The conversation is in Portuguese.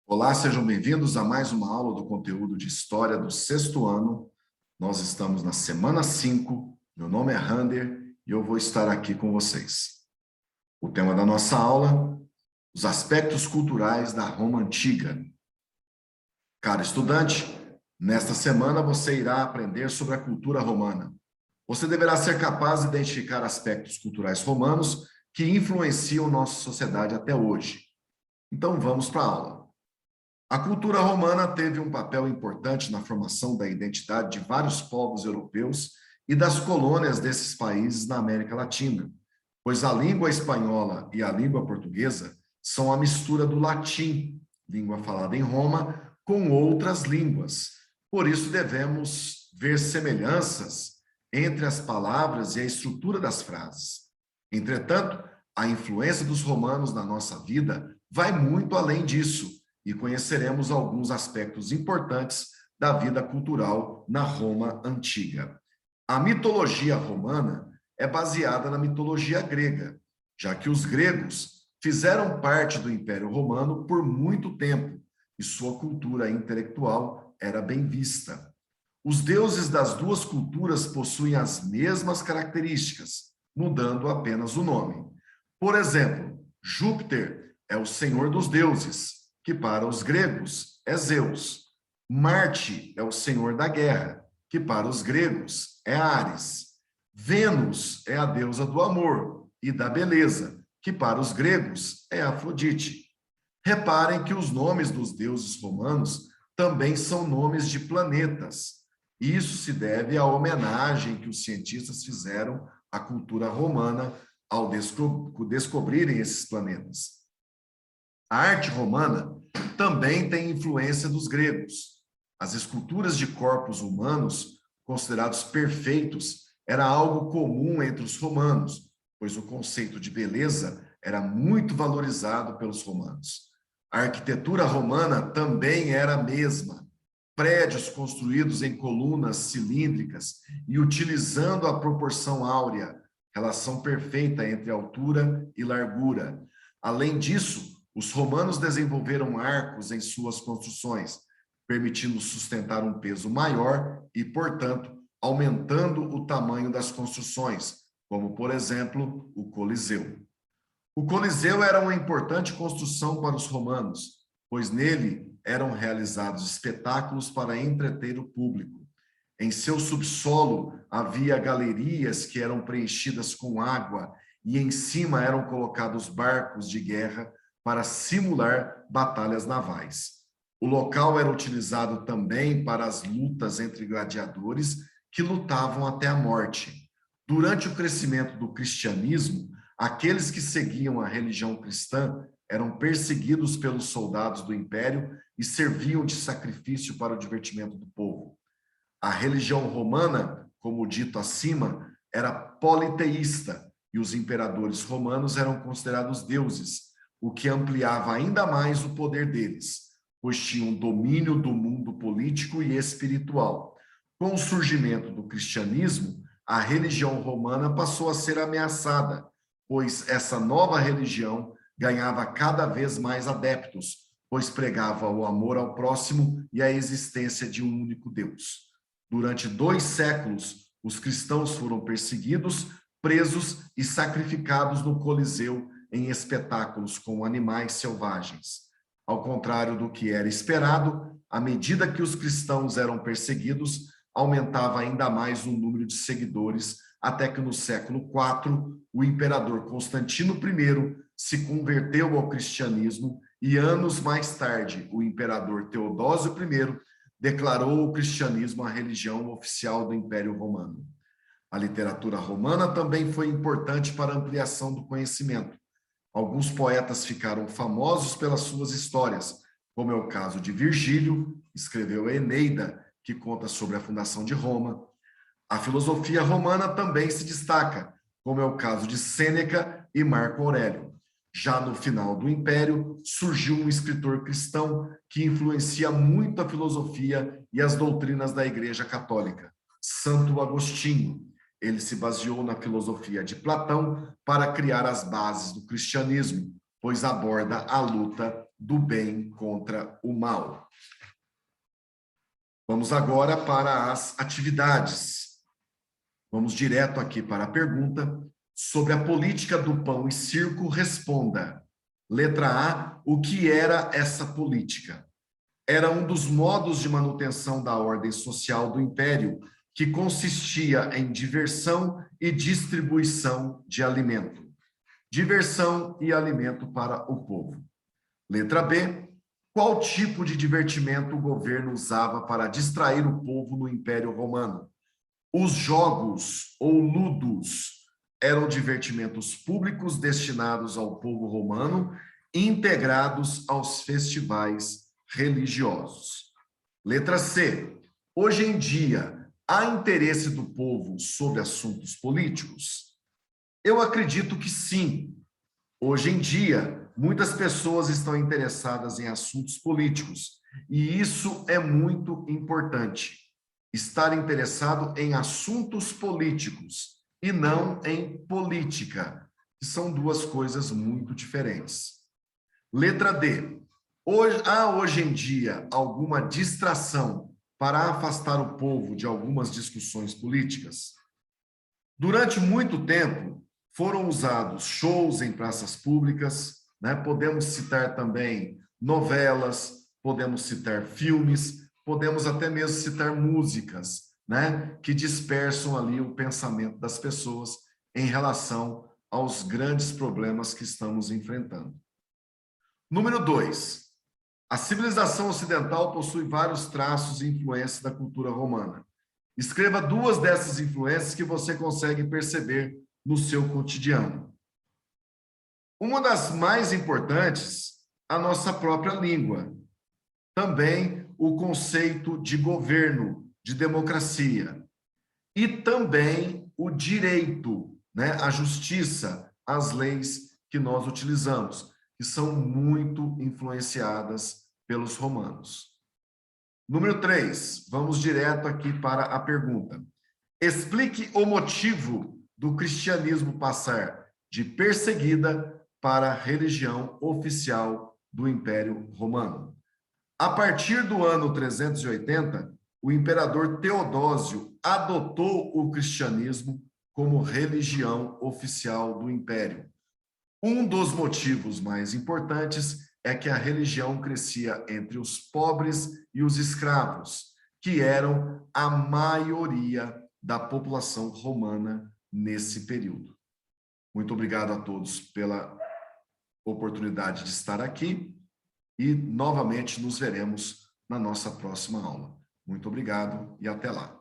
Olá, sejam bem-vindos a mais uma aula do conteúdo de História do sexto ano. Nós estamos na semana 5. Meu nome é Rander e eu vou estar aqui com vocês. O tema da nossa aula, os aspectos culturais da Roma Antiga. Caro estudante, nesta semana você irá aprender sobre a cultura romana. Você deverá ser capaz de identificar aspectos culturais romanos que influenciam nossa sociedade até hoje. Então vamos para a aula. A cultura romana teve um papel importante na formação da identidade de vários povos europeus e das colônias desses países na América Latina, pois a língua espanhola e a língua portuguesa são a mistura do latim, língua falada em Roma, com outras línguas. Por isso devemos ver semelhanças entre as palavras e a estrutura das frases. Entretanto, a influência dos romanos na nossa vida vai muito além disso, e conheceremos alguns aspectos importantes da vida cultural na Roma antiga. A mitologia romana é baseada na mitologia grega, já que os gregos fizeram parte do Império Romano por muito tempo e sua cultura intelectual era bem vista. Os deuses das duas culturas possuem as mesmas características, mudando apenas o nome. Por exemplo, Júpiter é o senhor dos deuses, que para os gregos é Zeus. Marte é o senhor da guerra, que para os gregos é Ares. Vênus é a deusa do amor e da beleza, que para os gregos é Afrodite. Reparem que os nomes dos deuses romanos também são nomes de planetas. Isso se deve à homenagem que os cientistas fizeram à cultura romana ao descobrirem esses planetas. A arte romana também tem influência dos gregos. As esculturas de corpos humanos, considerados perfeitos, era algo comum entre os romanos, pois o conceito de beleza era muito valorizado pelos romanos. A arquitetura romana também era a mesma. Prédios construídos em colunas cilíndricas e utilizando a proporção áurea, relação perfeita entre altura e largura. Além disso, os romanos desenvolveram arcos em suas construções, permitindo sustentar um peso maior e, portanto, aumentando o tamanho das construções, como, por exemplo, o Coliseu. O Coliseu era uma importante construção para os romanos, pois nele eram realizados espetáculos para entreter o público. Em seu subsolo havia galerias que eram preenchidas com água e em cima eram colocados barcos de guerra para simular batalhas navais. O local era utilizado também para as lutas entre gladiadores que lutavam até a morte. Durante o crescimento do cristianismo, aqueles que seguiam a religião cristã eram perseguidos pelos soldados do império e serviam de sacrifício para o divertimento do povo. A religião romana, como dito acima, era politeísta e os imperadores romanos eram considerados deuses, o que ampliava ainda mais o poder deles, pois tinham domínio do mundo político e espiritual. Com o surgimento do cristianismo, a religião romana passou a ser ameaçada, pois essa nova religião ganhava cada vez mais adeptos, pois pregava o amor ao próximo e a existência de um único Deus. Durante 2 séculos, os cristãos foram perseguidos, presos e sacrificados no Coliseu em espetáculos com animais selvagens. Ao contrário do que era esperado, à medida que os cristãos eram perseguidos, aumentava ainda mais o número de seguidores, até que no século IV, o imperador Constantino I se converteu ao cristianismo e anos mais tarde, o imperador Teodósio I declarou o cristianismo a religião oficial do Império Romano. A literatura romana também foi importante para a ampliação do conhecimento. Alguns poetas ficaram famosos pelas suas histórias, como é o caso de Virgílio, que escreveu a Eneida, que conta sobre a fundação de Roma. A filosofia romana também se destaca, como é o caso de Sêneca e Marco Aurélio. Já no final do Império, surgiu um escritor cristão que influencia muito a filosofia e as doutrinas da Igreja Católica, Santo Agostinho. Ele se baseou na filosofia de Platão para criar as bases do cristianismo, pois aborda a luta do bem contra o mal. Vamos agora para as atividades. Vamos direto aqui para a pergunta. Sobre a política do pão e circo, responda. Letra A, o que era essa política? Era um dos modos de manutenção da ordem social do Império, que consistia em diversão e distribuição de alimento. Diversão e alimento para o povo. Letra B, qual tipo de divertimento o governo usava para distrair o povo no Império Romano? Os jogos ou ludos eram divertimentos públicos destinados ao povo romano, integrados aos festivais religiosos. Letra C. Hoje em dia, há interesse do povo sobre assuntos políticos? Eu acredito que sim. Hoje em dia, muitas pessoas estão interessadas em assuntos políticos, e isso é muito importante. Estar interessado em assuntos políticos e não em política, que são duas coisas muito diferentes. Letra D. Há hoje em dia alguma distração para afastar o povo de algumas discussões políticas? Durante muito tempo, foram usados shows em praças públicas, né? Podemos citar também novelas, podemos citar filmes, podemos até mesmo citar músicas, né? Que dispersam ali o pensamento das pessoas em relação aos grandes problemas que estamos enfrentando. Número 2. A civilização ocidental possui vários traços e influências da cultura romana. Escreva duas dessas influências que você consegue perceber no seu cotidiano. Uma das mais importantes, a nossa própria língua. Também o conceito de governo, de democracia. E também o direito, né? A justiça, as leis que nós utilizamos, que são muito influenciadas pelos romanos. Número 3, vamos direto aqui para a pergunta. Explique o motivo do cristianismo passar de perseguida para religião oficial do Império Romano. A partir do ano 380, o imperador Teodósio adotou o cristianismo como religião oficial do Império. Um dos motivos mais importantes é que a religião crescia entre os pobres e os escravos, que eram a maioria da população romana nesse período. Muito obrigado a todos pela oportunidade de estar aqui e novamente nos veremos na nossa próxima aula. Muito obrigado e até lá.